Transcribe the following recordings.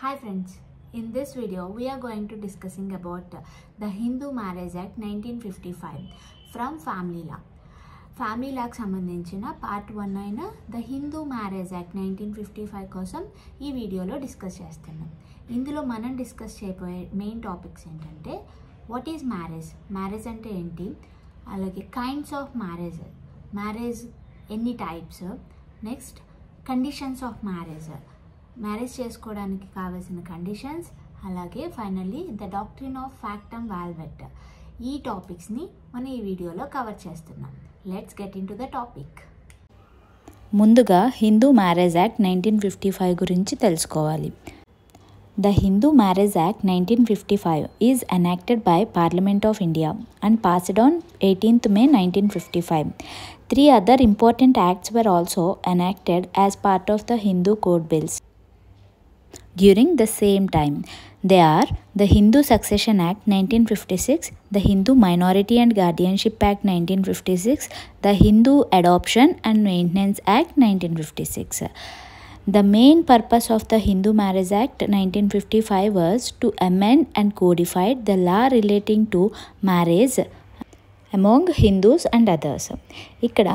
Hi friends, in this video we are going to discussing about the Hindu Marriage Act 1955 from Family Law. Family లాకి సంబంధించిన part 1 అయిన the Hindu marriage act 1955 కోసం ఈ వీడియోలో discuss చేస్తున్నాం. ఇందులో మనం డిస్కస్ చేయబోయే మెయిన్ టాపిక్స్ ఏంటంటే వాట్ ఈజ్ మ్యారేజ్, మ్యారేజ్ అంటే ఏంటి, అలాగే కైండ్స్ ఆఫ్ మ్యారేజ్, మ్యారేజ్ ఎన్ని types, next conditions of marriage, marriage చేసుకోవడానికి కావాల్సిన కండిషన్స్, అలాగే finally the doctrine of ఫ్యాక్టమ్ velvet. ఈ టాపిక్స్ని మనం ఈ వీడియోలో కవర్ చేస్తున్నాం. Let's get in to the topic. ముందుగా హిందూ మ్యారేజ్ యాక్ట్ 1955 గురించి తెలుసుకోవాలి. The Hindu Marriage Act 1955 is enacted by Parliament of India and passed on 18th May 1955. Three other important acts were also enacted as part of the Hindu Code Bills during the same time. They are the Hindu Succession Act 1956, the Hindu Minority and Guardianship Act 1956, the Hindu Adoption and Maintenance Act 1956. The main purpose of the Hindu Marriage Act 1955 was to amend and codify the law relating to marriage among Hindus and others. ఇక్కడ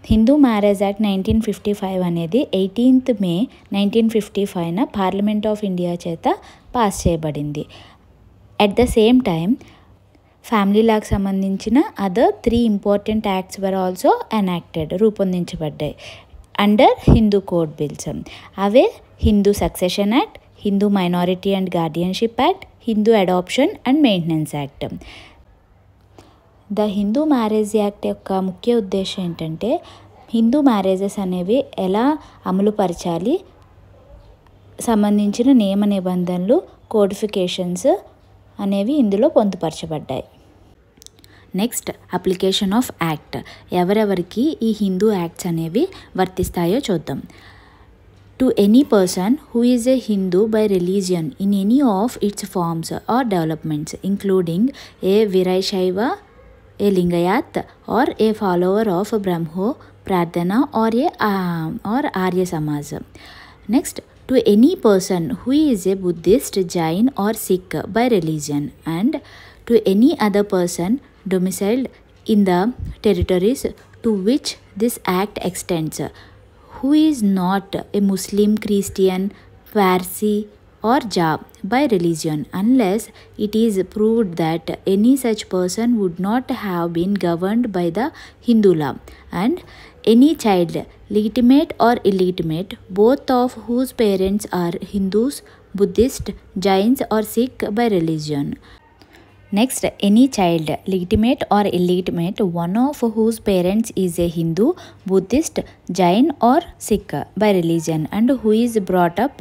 Hindu marriage act 1955 అనేది 18th May 1955న parliament of India చేత pass చేయబడింది. At the same time family లాకి సంబంధించిన other 3 important acts were also enacted, రూపొందించబడ్డాయి under Hindu code bills. అవే Hindu succession act, Hindu minority and guardianship act, Hindu adoption and maintenance act. The Hindu marriage act యొక్క ముఖ్య ఉద్దేశం ఏంటంటే హిందూ మ్యారేజెస్ అనేవి ఎలా అమలుపరచాలి, సంబంధించిన నియమ నిబంధనలు, కోడిఫికేషన్స్ అనేవి ఇందులో పొందుపరచబడ్డాయి. నెక్స్ట్ అప్లికేషన్ ఆఫ్ యాక్ట్, ఎవరెవరికి ఈ హిందూ యాక్ట్స్ అనేవి వర్తిస్తాయో చూద్దాం. To any person who is a Hindu by religion in any of its forms or developments including a Virashaiva, a Lingayat or a follower of Brahmo Prarthana or Arya Samaj. Next, to any person who is a Buddhist, Jain or Sikh by religion, and to any other person domiciled in the territories to which this act extends, who is not a Muslim, Christian, Parsi or Jab by religion, unless it is proved that any such person would not have been governed by the Hindu law, and any child, legitimate or illegitimate, both of whose parents are Hindus, Buddhist, Jains or Sikh by religion. Next, any child, legitimate or illegitimate, one of whose parents is a Hindu, Buddhist, Jain or Sikh by religion, and who is brought up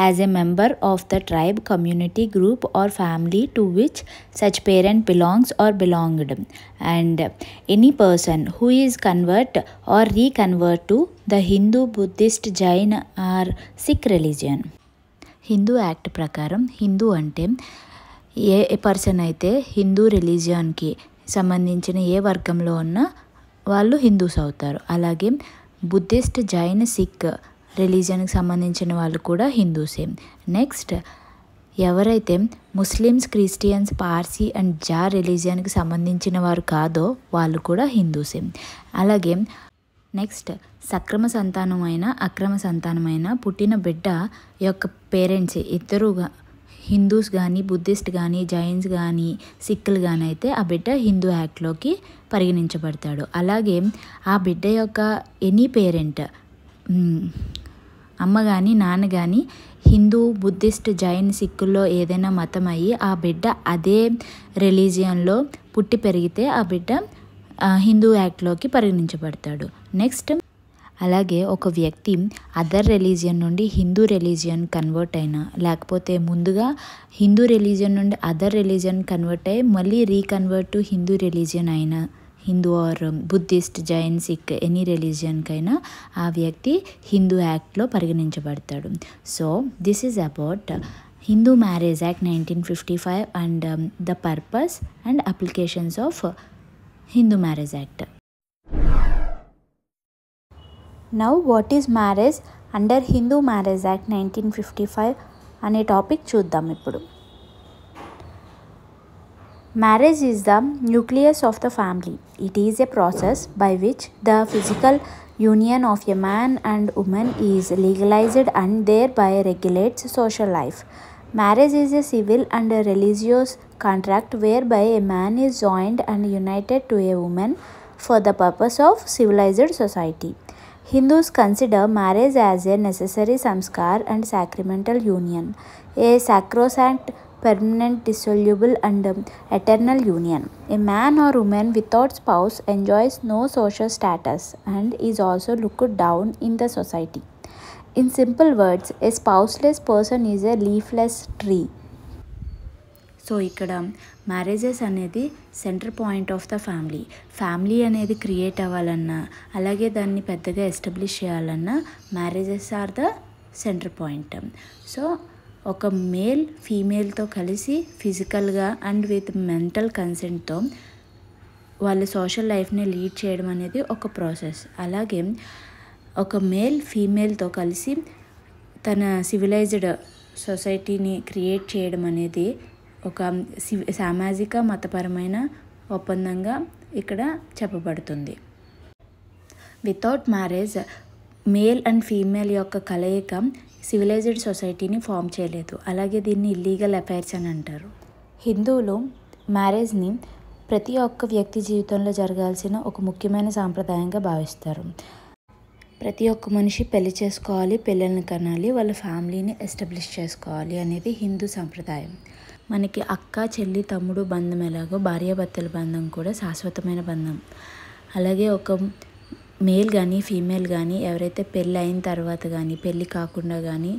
as a member of the tribe, community, group or family to which such parent belongs or belonged, and any person who is convert or reconvert to the Hindu, Buddhist, Jain or Sikh religion. Hindu act ప్రకారం హిందూ అంటే ఏ person అయితే హిందూ రిలీజియన్కి సంబంధించిన ఏ వర్గంలో ఉన్న వాళ్ళు Hindus అవుతారు. అలాగే Buddhist, Jain, sick రిలీజియన్కి సంబంధించిన వాళ్ళు కూడా హిందూసే. నెక్స్ట్, ఎవరైతే ముస్లిమ్స్, క్రిస్టియన్స్, పార్సీ అండ్ జా రిలీజియన్కి సంబంధించిన వారు కాదో వాళ్ళు కూడా హిందూసే. అలాగే నెక్స్ట్, సక్రమ సంతానమైన, అక్రమ సంతానమైన పుట్టిన బిడ్డ యొక్క పేరెంట్స్ ఇద్దరుగా హిందూస్ కానీ, బుద్ధిస్ట్ కానీ, జైన్స్ కానీ, సిక్కులు కానీ అయితే ఆ బిడ్డ హిందూ యాక్ట్లోకి పరిగణించబడతాడు. అలాగే ఆ బిడ్డ యొక్క ఎనీ పేరెంట్, అమ్మ కానీ నాన్న కానీ హిందూ, బుద్ధిస్ట్, జైన్, సిక్కుల్లో ఏదైనా మతం అయ్యి ఆ బిడ్డ అదే రిలీజియన్లో పుట్టి పెరిగితే ఆ బిడ్డ హిందూ యాక్ట్లోకి పరిగణించబడతాడు. నెక్స్ట్, అలాగే ఒక వ్యక్తి అదర్ రిలీజియన్ నుండి హిందూ రిలీజియన్ కన్వర్ట్ అయినా, లేకపోతే ముందుగా హిందూ రిలీజియన్ నుండి అదర్ రిలీజియన్ కన్వర్ట్ అయ్యి మళ్ళీ రీకన్వర్ట్ టు హిందూ రిలీజియన్ అయినా, Hindu or Buddhist, Jain, Sikh any రిలీజియన్కైనా ఆ వ్యక్తి హిందూ యాక్ట్లో పరిగణించబడతాడు. So this is about Hindu marriage act 1955 and the purpose and applications of Hindu marriage act. Now, what is marriage under Hindu Marriage Act 1955 అనే topic చూద్దాం ఇప్పుడు. Marriage is the nucleus of the family. It is a process by which the physical union of a man and woman is legalized and thereby regulates social life. Marriage is a civil and a religious contract whereby a man is joined and united to a woman for the purpose of civilized society. Hindus consider marriage as a necessary samskar and sacramental union, a sacrosanct, permanent, dissoluble and eternal union. A man or woman without spouse enjoys no social status and is also looked down in the society. In simple words, a spouseless person is a leafless tree. So ఇక్కడ marriages అనేది centre point of the family అనేది create అవ్వాలన్నా, అలాగే దాన్ని పెద్దగా establish చేయాలన్నా marriages are the centre point. So ఒక male ఫీమేల్తో కలిసి ఫిజికల్గా అండ్ విత్ మెంటల్ కన్సెంట్తో వాళ్ళ సోషల్ లైఫ్ని లీడ్ చేయడం అనేది ఒక ప్రాసెస్. అలాగే ఒక మేల్ ఫీమేల్తో కలిసి తన సివిలైజ్డ్ సొసైటీని క్రియేట్ చేయడం అనేది ఒక సామాజిక మతపరమైన ఒప్పందంగా ఇక్కడ చెప్పబడుతుంది. Without marriage male and female యొక్క కలయిక సివిలైజ్డ్ సొసైటీని ఫామ్ చేయలేదు. అలాగే దీన్ని ఇల్లీగల్ అఫైర్స్ అని అంటారు. హిందువులు మ్యారేజ్ని ప్రతి ఒక్క వ్యక్తి జీవితంలో జరగాల్సిన ఒక ముఖ్యమైన సాంప్రదాయంగా భావిస్తారు. ప్రతి ఒక్క మనిషి పెళ్లి చేసుకోవాలి, పిల్లల్ని కనాలి, వాళ్ళ ఫ్యామిలీని ఎస్టాబ్లిష్ చేసుకోవాలి అనేది హిందూ సాంప్రదాయం. మనకి అక్క, చెల్లి, తమ్ముడు బంధం ఎలాగో భార్యాభర్తల బంధం కూడా శాశ్వతమైన బంధం. అలాగే ఒక మేల్ కానీ ఫీమేల్ కానీ ఎవరైతే పెళ్ళి అయిన తర్వాత కానీ పెళ్ళి కాకుండా కానీ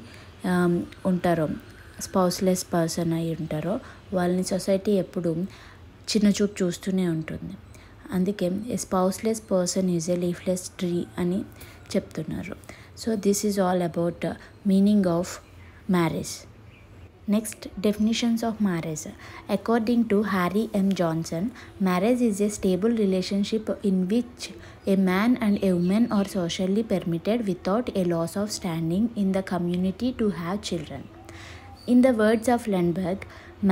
ఉంటారో, స్పౌస్లెస్ పర్సన్ అయి ఉంటారో, వాళ్ళని సొసైటీ ఎప్పుడు చిన్నచూపు చూస్తూనే ఉంటుంది. అందుకే ఏ స్పౌస్లెస్ పర్సన్ ఈజ్ ఏ లీఫ్లెస్ ట్రీ అని చెప్తున్నారు. So this is all about meaning of marriage. Next, definitions of marriage. According to Harry M. Johnson, marriage is a stable relationship in which a man and a woman are socially permitted without a loss of standing in the community to have children. In the words of Lundberg,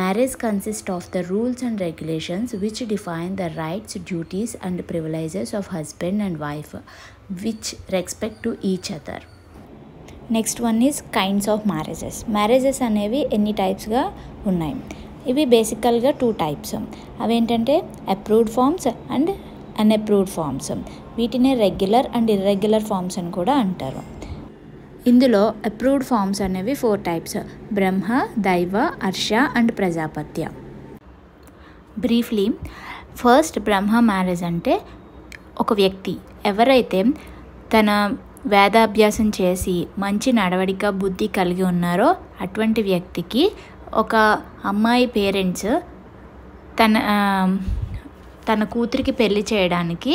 marriage consists of the rules and regulations which define the rights, duties and privileges of husband and wife, which respect to each other. Next one is kinds of marriages అనేవి ఎన్ని టైప్స్గా ఉన్నాయి. ఇవి బేసికల్గా 2 types. అవేంటంటే approved forms and unapproved forms. వీటినే regular and irregular forms అని కూడా అంటారు. ఇందులో అప్రూవ్డ్ ఫార్మ్స్ అనేవి 4 types: Brahma, Daiva, Arsha and Prajapatya. Briefly, first Brahma marriage అంటే ఒక వ్యక్తి ఎవరైతే తన వేదాభ్యాసం చేసి మంచి నడవడిక, బుద్ధి కలిగి ఉన్నారో అటువంటి వ్యక్తికి ఒక అమ్మాయి పేరెంట్స్ తన కూతురికి పెళ్లి చేయడానికి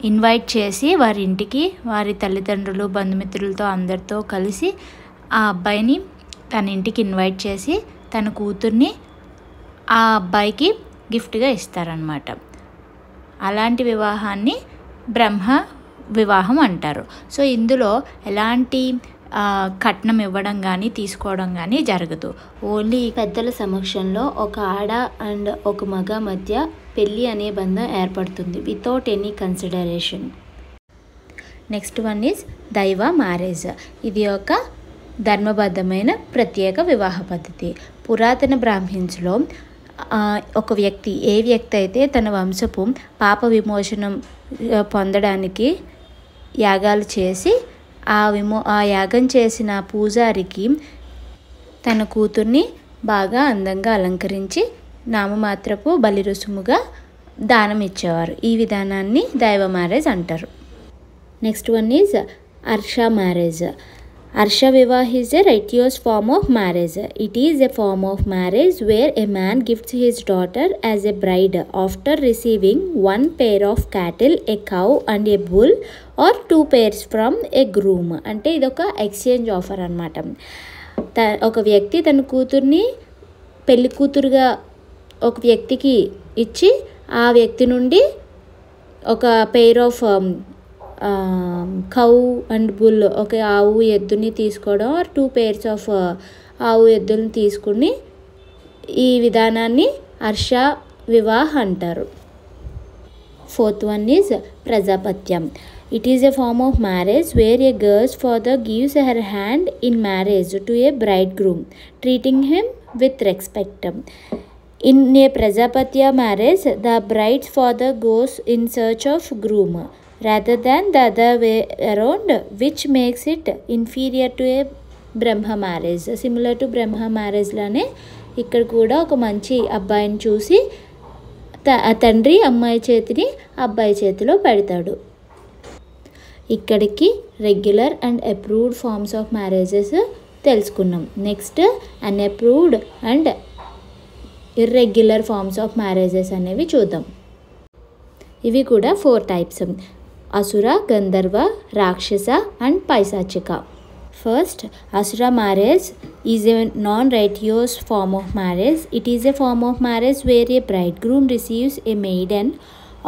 ఇన్వైట్ చేసి వారి ఇంటికి వారి తల్లిదండ్రులు, బంధుమిత్రులతో అందరితో కలిసి ఆ అబ్బాయిని తన ఇంటికి ఇన్వైట్ చేసి తన కూతుర్ని ఆ అబ్బాయికి గిఫ్ట్గా ఇస్తారనమాట. అలాంటి వివాహాన్ని బ్రహ్మ వివాహం అంటారు. సో ఇందులో ఎలాంటి కట్నం ఇవ్వడం కానీ తీసుకోవడం కానీ జరగదు. ఓన్లీ పెద్దల సమక్షంలో ఒక ఆడ అండ్ ఒక మగ మధ్య పెళ్ళి అనే బంధం ఏర్పడుతుంది without any consideration. Next one is దైవ మ్యారేజ్. ఇది ఒక ధర్మబద్ధమైన ప్రత్యేక వివాహ పద్ధతి. పురాతన బ్రాహ్మిన్స్లో ఒక వ్యక్తి ఏ వ్యక్తి అయితే తన వంశపు పాప విమోచనం పొందడానికి యాగాలు చేసి ఆ యాగం చేసిన పూజారికి తన కూతుర్ని బాగా అందంగా అలంకరించి నామమాత్రపు బలి రుసుముగా దానం ఇచ్చేవారు. ఈ విధానాన్ని దైవ మ్యారేజ్ అంటారు. Next one is Arsha marriage. Arsha Vivah is a righteous form of marriage. It is a form of marriage where a man gifts his daughter as a bride after receiving 1 pair of cattle, a cow and a bull or 2 pairs from a groom. అంటే ఇదొక exchange offer అన్నమాట. ఒక వ్యక్తి తన కూతుర్ని పెళ్లి కూతురుగా ఒక వ్యక్తికి ఇచ్చి ఆ వ్యక్తి నుండి ఒక pair of cow and bull, ఒక ఆవు ఎద్దుని తీసుకోవడం, ఆర్ 2 pairs ఆఫ్ ఆవు ఎద్దులను తీసుకుని ఈ విధానాన్ని హర్ష వివాహ్ అంటారు. ఫోర్త్ వన్ ఈజ్ ప్రజాపత్యం. It is a form of marriage where a girl's father gives her hand in marriage to a bridegroom, treating him with respect. In a Prajapatya marriage, the bride's father goes in search of groom rather than the other way around, which makes it inferior to a Brahma marriage. Similar to Brahma marriage లానే ఇక్కడ కూడా ఒక మంచి అబ్బాయిని చూసి తండ్రి అమ్మాయి చేతిని అబ్బాయి చేతిలో పెడతాడు. ఇక్కడికి regular and approved forms of marriages తెలుసుకున్నాం. Next unapproved and irregular forms of marriages అనేవి చూద్దాం. ఇవి కూడా 4 టైప్స్: అసుర, గంధర్వ, రాక్షస అండ్ పైశాచిక. ఫస్ట్, అసుర marriage is a non-righteous form of marriage. It is a form of marriage where a bridegroom receives a maiden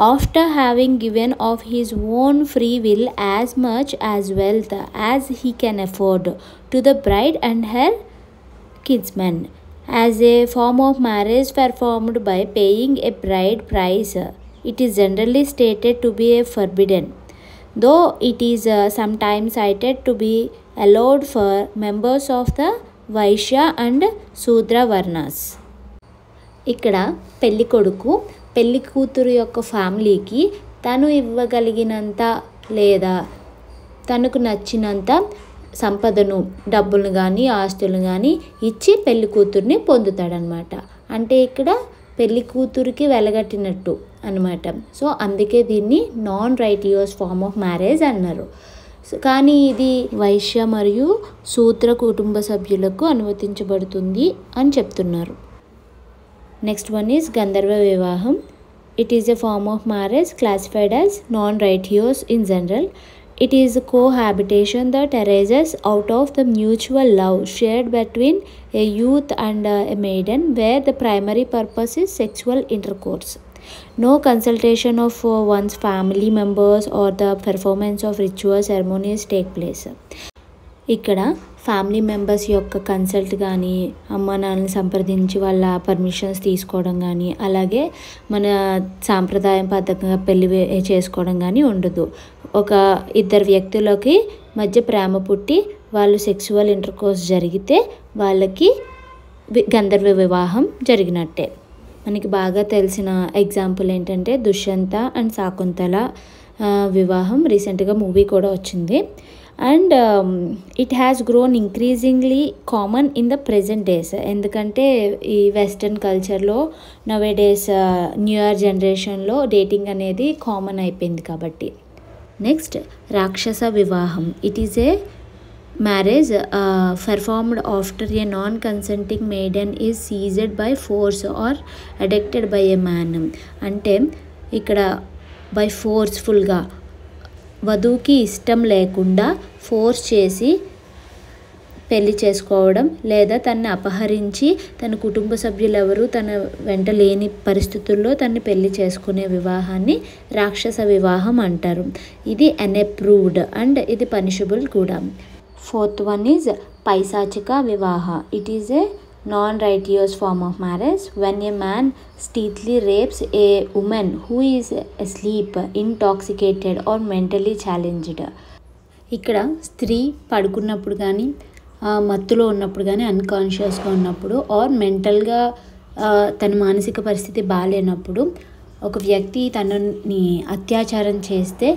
after having given of his own free will as much as wealth as he can afford to the bride and her kinsmen. As a form of marriage performed by paying a bride price, it is generally stated to be forbidden, though it is sometimes cited to be allowed for members of the Vaishya and Sudra Varnas. ఇక్కడ పెళ్లి కొడుకు పెళ్లి కూతురు యొక్క ఫ్యామిలీకి తను ఇవ్వగలిగినంత లేదా తనకు నచ్చినంత సంపదను, డబ్బులను కానీ ఆస్తులను కానీ ఇచ్చి పెళ్లి కూతుర్ని పొందుతాడనమాట. అంటే ఇక్కడ పెళ్లి కూతురికి వెలగట్టినట్టు అనమాట. సో అందుకే దీన్ని non righteous form of marriage అన్నారు. కానీ ఇది వైశ్య మరియు శూద్ర కుటుంబ సభ్యులకు అనుమతించబడుతుంది అని చెప్తున్నారు. నెక్స్ట్ వన్ ఈజ్ గంధర్వ వివాహం. It is a form of marriage classified as non-righteous in general. It is a cohabitation that arises out of the mutual love shared between a youth and a maiden, where the primary purpose is sexual intercourse. No consultation of one's family members or the performance of ritual ceremonies take place. ఇక్కడ family members యొక్క consult కానీ, అమ్మ నాన్నని సంప్రదించి వాళ్ళ permissions తీసుకోవడం కానీ, అలాగే మన సాంప్రదాయం పద్ధతిగా పెళ్లి చేసుకోవడం కానీ ఉండదు. ఒక ఇద్దరు వ్యక్తులకి మధ్య ప్రేమ పుట్టి వాళ్ళు సెక్సువల్ ఇంటర్కోర్స్ జరిగితే వాళ్ళకి గంధర్వ వివాహం జరిగినట్టే. మనకి బాగా తెలిసిన ఎగ్జాంపుల్ ఏంటంటే దుష్యంత అండ్ శాకుంతల వివాహం. రీసెంట్గా మూవీ కూడా వచ్చింది. And it has grown increasingly common in the present days. ఎందుకంటే ఈ వెస్టర్న్ కల్చర్లో నవే డేస్ న్యూ ఇయర్ జనరేషన్లో డేటింగ్ అనేది కామన్ అయిపోయింది కాబట్టి. నెక్స్ట్, రాక్షస వివాహం. It is a marriage performed after a non-consenting maiden is seized by force or abducted by a man. అంటే ఇక్కడ బై ఫోర్స్ఫుల్గా వధువుకి ఇష్టం లేకుండా ఫోర్స్ చేసి పెళ్లి చేసుకోవడం, లేదా తనని అపహరించి తన కుటుంబ సభ్యులు ఎవరు తన వెంట లేని పరిస్థితుల్లో తనని పెళ్లి చేసుకునే వివాహాన్ని రాక్షస వివాహం అంటారు. ఇది అన్అప్రూవ్డ్ అండ్ ఇది పనిషబుల్ కూడా. ఫోర్త్ వన్ ఈజ్ పైశాచిక వివాహ. It is a non-righteous form of marriage when a man stealthily rapes a woman who is asleep, intoxicated or mentally challenged. ఇక్కడ స్త్రీ పడుకున్నప్పుడు కానీ, మత్తులో ఉన్నప్పుడు కానీ, అన్కాన్షియస్గా ఉన్నప్పుడు ఆర్ మెంటల్గా తన మానసిక పరిస్థితి బాగాలేనప్పుడు ఒక వ్యక్తి తనని అత్యాచారం చేస్తే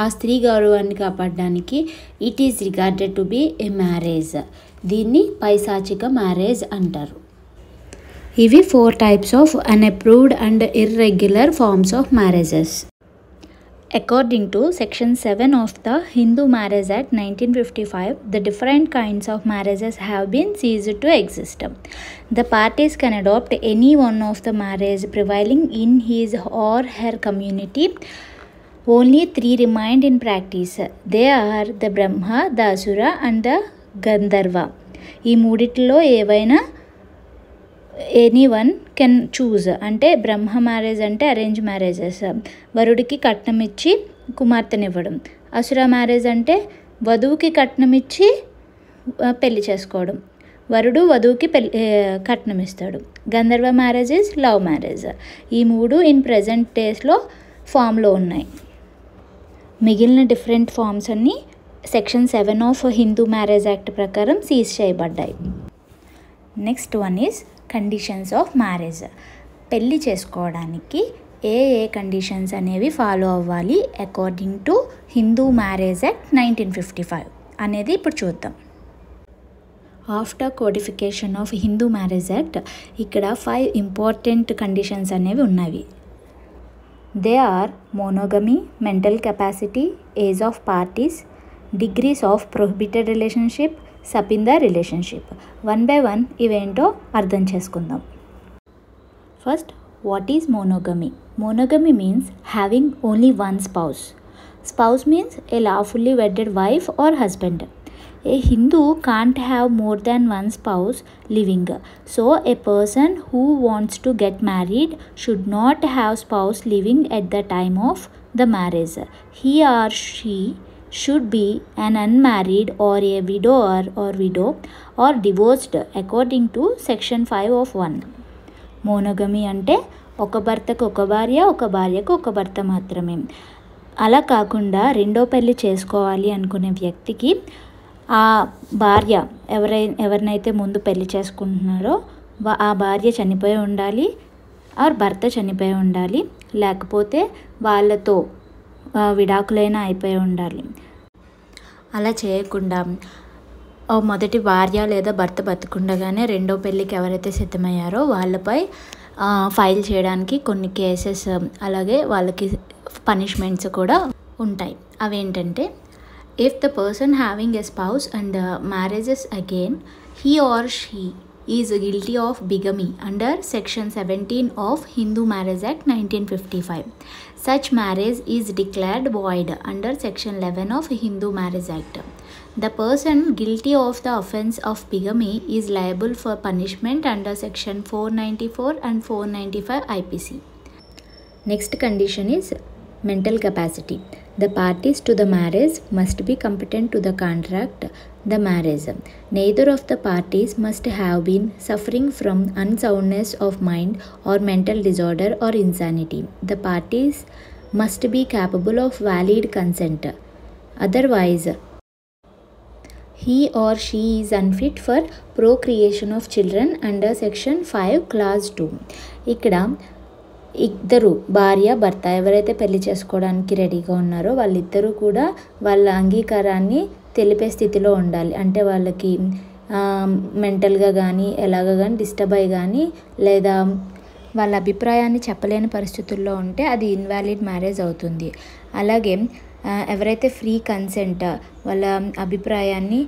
ఆ స్త్రీ గౌరవాన్ని కాపాడడానికి it is regarded to be a marriage. దీన్ని పైశాచిక మ్యారేజ్ అంటారు. ఇవి 4 types of unapproved and irregular forms of marriages. According to Section 7 of the Hindu Marriage Act 1955, the different kinds of marriages have been ceased to exist. The parties can adopt any one of the marriage prevailing in his or her community. Only 3 remained in practice. They are the Brahma, the Asura and the Gandharva. ఈ మూడిట్లో ఏవైనా any one can choose. అంటే బ్రహ్మ marriage అంటే arrange marriages, వరుడికి కట్నం ఇచ్చి కుమార్తెనివ్వడం. అసుర marriage అంటే వధువుకి కట్నం ఇచ్చి పెళ్లి చేసుకోవడం. వరుడు వధువుకి కట్నం ఇస్తాడు. Gandharva marriage is love marriage. ఈ 3 ఇన్ ప్రజెంట్ డేస్లో ఫామ్లో ఉన్నాయి. మిగిలిన డిఫరెంట్ ఫామ్స్ అన్నీ section 7 of Hindu marriage act ప్రకారం సీజ్ చేయబడ్డాయి. Next one is conditions of marriage. పెళ్ళి చేసుకోవడానికి ఏ కండిషన్స్ అనేవి ఫాలో అవ్వాలి according to Hindu marriage act 1955 అనేది ఇప్పుడు చూద్దాం. After codification of Hindu marriage act ఇక్కడ 5 ఇంపార్టెంట్ కండిషన్స్ అనేవి ఉన్నవి. They are monogamy, mental capacity, age of parties, degrees of prohibited relationship, sub in the relationship. 1 by 1 ఇవేంటో అర్థం చేసుకుందాం. First, what is monogamy? Monogamy means having only one spouse. Spouse means a lawfully wedded wife or husband. A Hindu can't have more than one spouse living. So a person who wants to get married should not have spouse living at the time of the marriage. He or she should be an unmarried or a widower or widow or divorced according to section 5 of 1. Monogamy అంటే ఒక భర్తకు ఒక భార్య, ఒక భార్యకు ఒక భర్త మాత్రమే. అలా కాకుండా రెండో పెళ్ళి చేసుకోవాలి అనుకునే వ్యక్తికి ఆ భార్య ఎవరినైతే ముందు పెళ్లి చేసుకుంటున్నారో ఆ భార్య చనిపోయి ఉండాలి, ఆర్ భర్త చనిపోయి ఉండాలి, లేకపోతే వాళ్ళతో విడాకులైనా అయిపోయి ఉండాలి. అలా చేయకుండా మొదటి భార్య లేదా భర్త బతుకుండగానే రెండో పెళ్ళికి ఎవరైతే సిద్ధమయ్యారో వాళ్ళపై ఫైల్ చేయడానికి కొన్ని కేసెస్, అలాగే వాళ్ళకి పనిష్మెంట్స్ కూడా ఉంటాయి. అవేంటంటే, if the person having a spouse and marriages again, he or she is guilty of bigamy under section 17 of Hindu marriage act 1955. Such marriage is declared void under section 11 of Hindu marriage act. The person guilty of the offence of bigamy is liable for punishment under section 494 and 495 IPC. Next condition is mental capacity. The parties to the marriage must be competent to the contract the marriage. Neither of the parties must have been suffering from unsoundness of mind or mental disorder or insanity. The parties must be capable of valid consent. Otherwise, he or she is unfit for procreation of children under section 5 clause 2. ఇక్కడ ఇద్దరు భార్య భర్త ఎవరైతే పెళ్లి చేసుకోవడానికి రెడీగా ఉన్నారో వాళ్ళిద్దరూ కూడా వాళ్ళ అంగీకారాన్ని తెలిపే స్థితిలో ఉండాలి. అంటే వాళ్ళకి మెంటల్గా కానీ ఎలాగ కానీ డిస్టర్బ్ అయ్యి కానీ లేదా వాళ్ళ అభిప్రాయాన్ని చెప్పలేని పరిస్థితుల్లో ఉంటే అది ఇన్వాలిడ్ మ్యారేజ్ అవుతుంది. అలాగే ఎవరైతే ఫ్రీ కన్సెంట్ వాళ్ళ అభిప్రాయాన్ని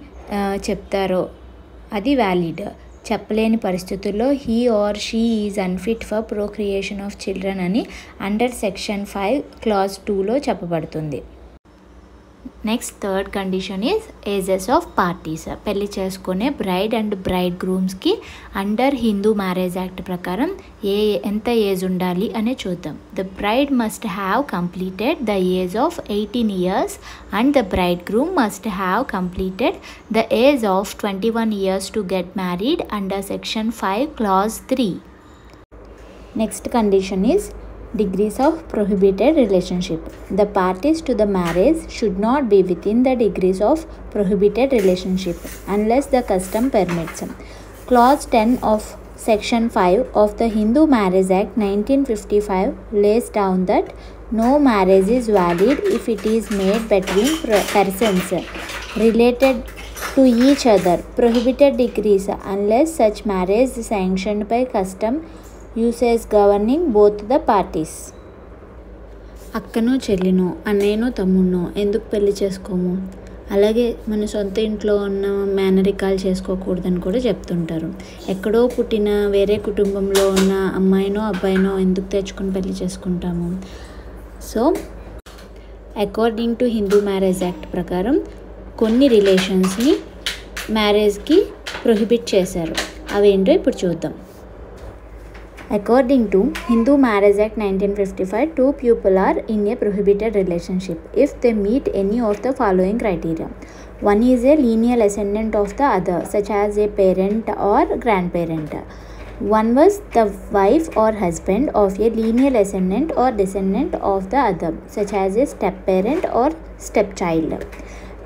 చెప్తారో అది వ్యాలిడ్. చెప్పలేని పరిస్థితుల్లో he or she is unfit for procreation of children అని అండర్ సెక్షన్ 5 క్లాజ్ 2లో చెప్పబడుతుంది. Next third condition is ages of parties. పెళ్లి చేసుకునే బ్రైడ్ అండ్ బ్రైడ్ గ్రూమ్స్కి అండర్ హిందూ మ్యారేజ్ యాక్ట్ ప్రకారం ఎంత ఏజ్ ఉండాలి అనే చూద్దాం. The bride must have completed the age of 18 years and the bride groom must have completed the age of 21 years to get married under section 5 clause 3. Next condition is degrees of prohibited relationship. The parties to the marriage should not be within the degrees of prohibited relationship unless the custom permits. Clause 10 of section 5 of the Hindu Marriage Act 1955 lays down that no marriage is valid if it is made between persons related to each other. Prohibited degrees unless such marriage is sanctioned by custom usage governing both the parties. అక్కనో చెల్లినో అన్నయ్యనో తమ్ముడినో ఎందుకు పెళ్లి చేసుకోము, అలాగే మన సొంత ఇంట్లో ఉన్న మేనరికాలు చేసుకోకూడదని కూడా చెప్తుంటారు. ఎక్కడో పుట్టిన వేరే కుటుంబంలో ఉన్న అమ్మాయినో అబ్బాయినో ఎందుకు తెచ్చుకొని పెళ్లి చేసుకుంటాము. So according to Hindu marriage act ప్రకారం కొన్ని రిలేషన్స్ని మ్యారేజ్కి ప్రొహిబిట్ చేశారు. అవేంటో ఇప్పుడు చూద్దాం. According to Hindu Marriage Act 1955, two people are in a prohibited relationship if they meet any of the following criteria. One is a lineal ascendant of the other, such as a parent or grandparent. One was the wife or husband of a lineal ascendant or descendant of the other, such as a step-parent or stepchild.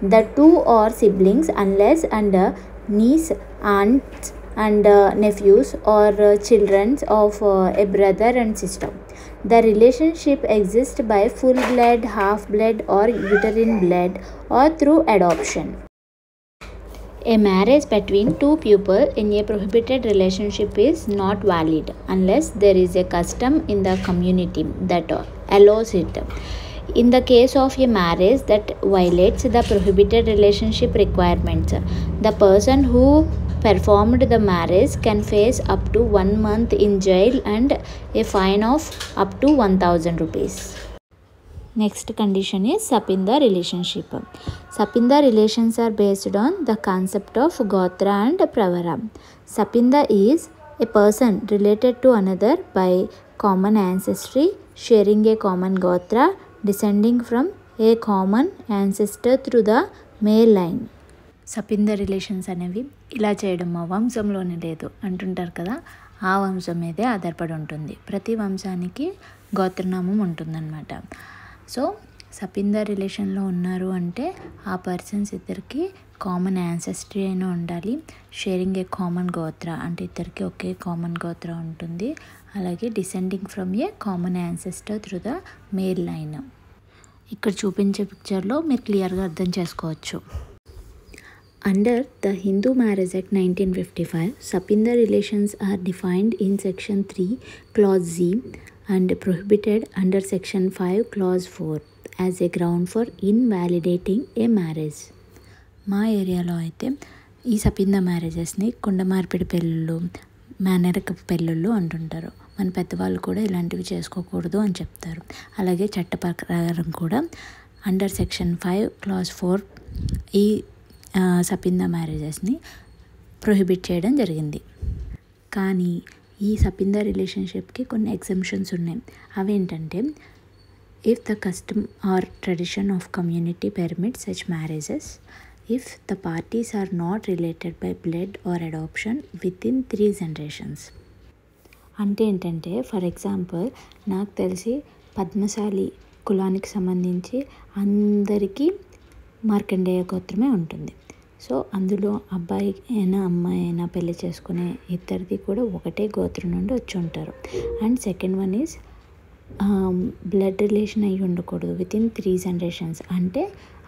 The two are siblings unless under niece, aunts and nephews or children of a brother and sister. The relationship exists by full blood, half blood or uterine blood or through adoption. A marriage between two people in a prohibited relationship is not valid unless there is a custom in the community that allows it. In the case of a marriage that violates the prohibited relationship requirements, the person who performed the marriage can face up to 1 month in jail and a fine of up to 1000 rupees. Next condition is Sapinda relationship. Sapinda relations are based on the concept of Gotra and Pravara. Sapinda is a person related to another by common ancestry, sharing a common Gotra, descending from a common ancestor through the male line. Sapinda relations అనేవి ఇలా చేయడం మా వంశంలోనే లేదు అంటుంటారు కదా, ఆ వంశం మీదే ఆధారపడి ఉంటుంది. ప్రతి వంశానికి గోత్రనామం ఉంటుందన్నమాట. సో సపింద రిలేషన్లో ఉన్నారు అంటే ఆ పర్సన్స్ ఇద్దరికి కామన్ యాన్సెస్ట్రీ అయినా ఉండాలి, షేరింగ్ ఏ కామన్ గోత్ర అంటే ఇద్దరికి ఒకే కామన్ గోత్ర ఉంటుంది, అలాగే descending from a common ancestor through the male line. ఇక్కడ చూపించే పిక్చర్లో మీరు క్లియర్గా అర్థం చేసుకోవచ్చు. Under the Hindu Marriage Act 1955, Sapinda relations are defined in Section 3, Clause Z and prohibited under Section 5, Clause 4 as a ground for invalidating a marriage. మా ఏరియాలో అయితే ఈ సపింద మ్యారేజెస్ని కుండ మార్పిడి పెళ్ళిళ్ళు, మేనరికపు పెళ్ళిళ్ళు అంటుంటారు. మన పెద్దవాళ్ళు కూడా ఇలాంటివి చేసుకోకూడదు అని చెప్తారు. అలాగే చట్ట ప్రకారం కూడా అండర్ Section 5, Clause 4 ఈ సపింద మ్యారేజెస్ని ప్రొహిబిట్ చేయడం జరిగింది. కానీ ఈ సపింద రిలేషన్షిప్కి కొన్ని ఎగ్జంప్షన్స్ ఉన్నాయి. అవేంటంటే, if the custom or tradition of community permit such marriages, if the parties are not related by blood or adoption within 3 generations. అంటే ఏంటంటే, ఫర్ ఎగ్జాంపుల్ నాకు తెలిసి పద్మశాలి కులానికి సంబంధించి అందరికీ మార్కండేయ గోత్రమే ఉంటుంది. సో అందులో అబ్బాయి అయినా అమ్మాయి అయినా పెళ్లి చేసుకునే ఇద్దరిది కూడా ఒకటే గోత్రం నుండి వచ్చి ఉంటారు. And second one is blood relation అయ్యి ఉండకూడదు విత్ ఇన్ 3 generations. అంటే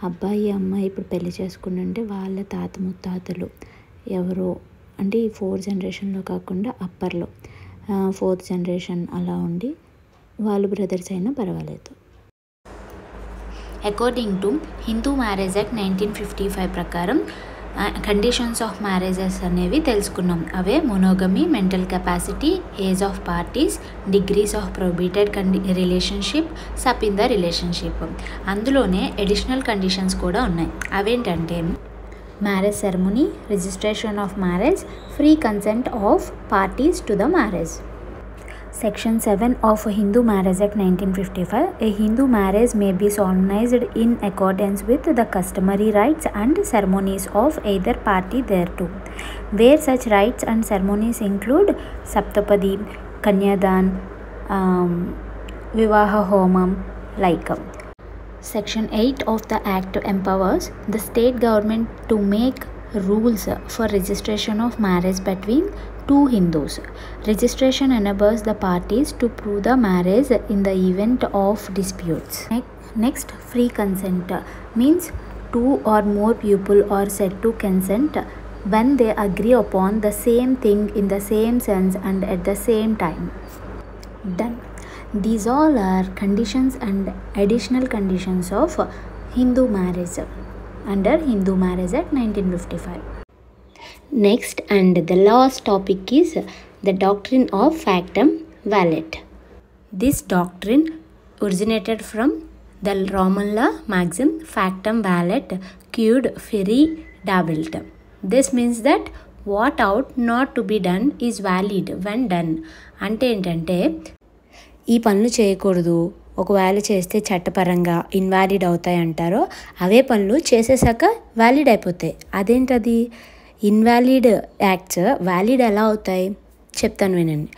అబ్బాయి అమ్మాయి ఇప్పుడు పెళ్లి చేసుకుంటుంటే వాళ్ళ తాత ముత్తాతలు ఎవరో, అంటే ఈ 4 generationలో కాకుండా అప్పర్లో 4th generation అలా ఉండి వాళ్ళు బ్రదర్స్ అయినా పర్వాలేదు. According to Hindu marriage act 1955 ప్రకారం కండిషన్స్ ఆఫ్ మ్యారేజెస్ అనేవి తెలుసుకున్నాం. అవే monogamy, mental capacity, age of parties, degrees of prohibited relationship, Sapinda relationship. అందులోనే అడిషనల్ కండిషన్స్ కూడా ఉన్నాయి. అవేంటంటే marriage ceremony, registration of marriage, free consent of parties to the marriage. Section 7 of Hindu Marriage Act 1955, a Hindu marriage may be solemnized in accordance with the customary rites and ceremonies of either party thereto, where such rites and ceremonies include Saptapadi, Kanyadan, Vivaha Homam, like. Section 8 of the Act empowers the state government to make rules for registration of marriage between two Hindus. Registration enables the parties to prove the marriage in the event of disputes. Next, free consent means 2 or more people are said to consent when they agree upon the same thing in the same sense and at the same time. Done. These all are conditions and additional conditions of Hindu marriage under Hindu Marriage Act 1955. Next and the last topic is the doctrine of factum valet. This doctrine originated from the Roman law maxim factum valet quid feri dabilt. This means that what ought not to be done is valid when done. అంటే ఏంటంటే, ఈ పనులు చేయకూడదు, ఒకవేళ చేస్తే చట్టపరంగా invalid అవుతాయి అంటారో అవే పనులు చేసేసాక వ్యాలిడ్ అయిపోతాయి. అదేంటది? ఇన్వాలిడ్ యాక్ట్స్ వ్యాలిడ్ ఎలా అవుతాయి చెప్తాను వినండి.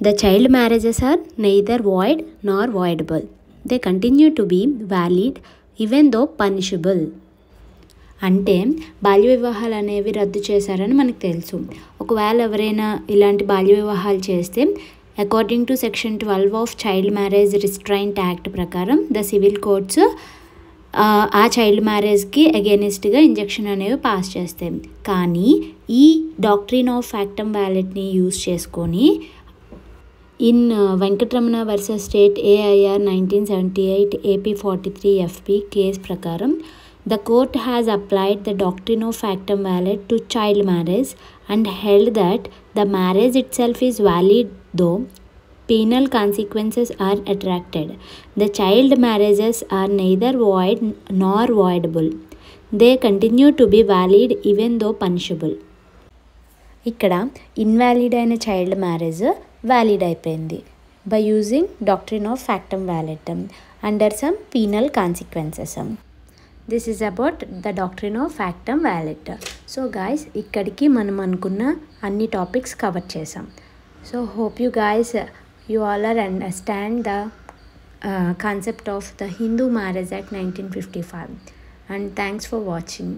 The child marriages are neither void nor voidable. They continue to be valid even though punishable. అంటే బాల్య వివాహాలు అనేవి రద్దు చేశారని మనకు తెలుసు. ఒకవేళ ఎవరైనా ఇలాంటి బాల్య వివాహాలు చేస్తే according to section 12 of child marriage restraint act ప్రకారం ద సివిల్ కోర్ట్స్ ఆ చైల్డ్ మ్యారేజ్కి అగెనిస్ట్గా ఇంజెక్షన్ అనేవి పాస్ చేస్తాయి. కానీ ఈ డాక్ట్రిన్ ఆఫ్ ఫ్యాక్టమ్ వ్యాలిడ్ని యూజ్ చేసుకొని in Venkataramana versus state AIR 1978 AP 43 FP case ప్రకారం the court has applied the doctrine of factum valid to child marriage and held that the marriage itself is valid though penal consequences are attracted. The child marriages are neither void nor voidable. They continue to be valid even though punishable. ఇక్కడ invalid అయిన child marriage valid అయిపోయింది by using doctrine of factum valid under some penal consequences. This is about the doctrine of factum valid. So guys ఇక్కడికి మనం అనుకున్న అన్ని topics cover చేసాం. So hope you guys you all are understand the concept of the Hindu marriage act 1955 and thanks for watching.